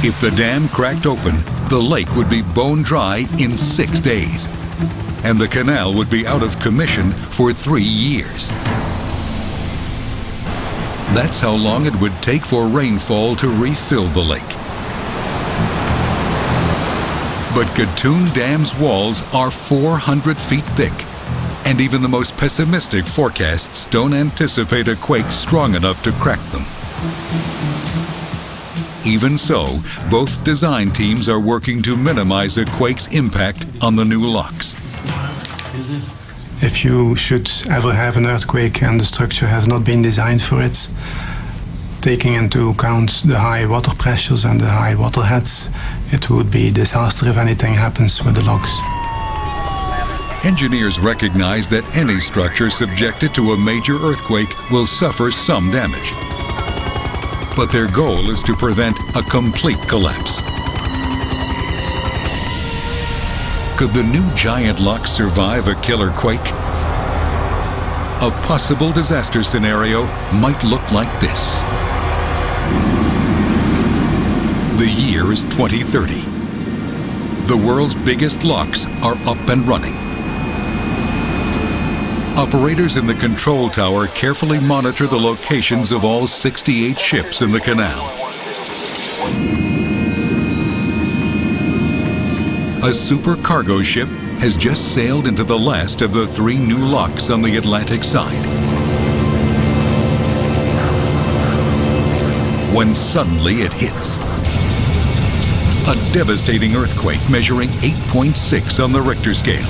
If the dam cracked open, the lake would be bone dry in 6 days, and the canal would be out of commission for 3 years. That's how long it would take for rainfall to refill the lake. But Gatun Dam's walls are 400 feet thick, and even the most pessimistic forecasts don't anticipate a quake strong enough to crack them. Even so, both design teams are working to minimize a quake's impact on the new locks. If you should ever have an earthquake and the structure has not been designed for it, taking into account the high water pressures and the high water heads, it would be a disaster if anything happens with the locks. Engineers recognize that any structure subjected to a major earthquake will suffer some damage. But their goal is to prevent a complete collapse. Could the new giant locks survive a killer quake? A possible disaster scenario might look like this. The year is 2030. The world's biggest locks are up and running. Operators in the control tower carefully monitor the locations of all 68 ships in the canal. A super cargo ship has just sailed into the last of the 3 new locks on the Atlantic side. When suddenly it hits. A devastating earthquake measuring 8.6 on the Richter scale.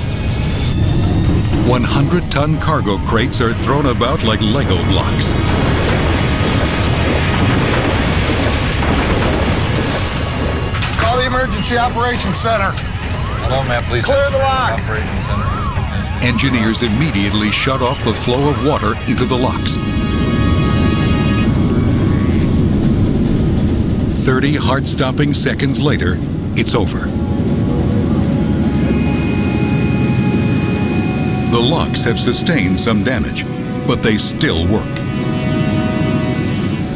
100-ton cargo crates are thrown about like Lego blocks. Call the Emergency Operations Center. Hello, ma'am, please. Clear the lock. Operations Center. Engineers immediately shut off the flow of water into the locks. 30 heart-stopping seconds later, it's over. The locks have sustained some damage, but they still work.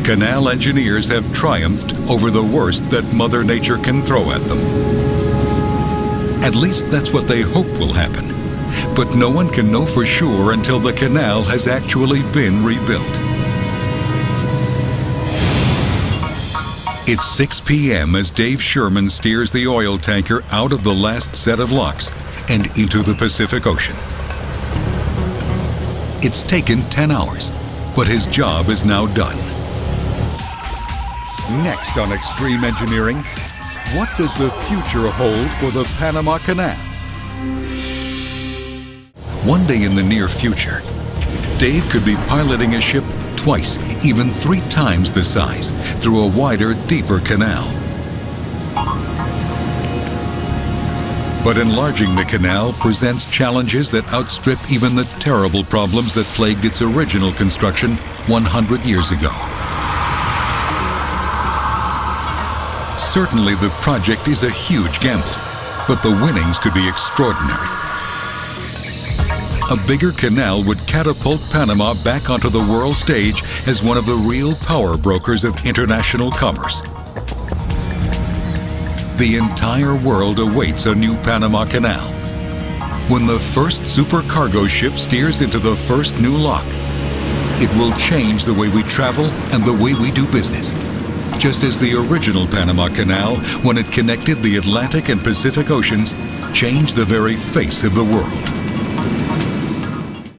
Canal engineers have triumphed over the worst that Mother Nature can throw at them. At least that's what they hope will happen. But no one can know for sure until the canal has actually been rebuilt. It's 6 p.m. as Dave Sherman steers the oil tanker out of the last set of locks and into the Pacific Ocean. It's taken 10 hours, but his job is now done. Next on Extreme Engineering, what does the future hold for the Panama Canal? One day in the near future, Dave could be piloting a ship twice, even 3 times the size, through a wider, deeper canal. But enlarging the canal presents challenges that outstrip even the terrible problems that plagued its original construction 100 years ago. Certainly the project is a huge gamble, but the winnings could be extraordinary. A bigger canal would catapult Panama back onto the world stage as one of the real power brokers of international commerce. The entire world awaits a new Panama Canal. When the first supercargo ship steers into the first new lock, it will change the way we travel and the way we do business. Just as the original Panama Canal, when it connected the Atlantic and Pacific Oceans, changed the very face of the world.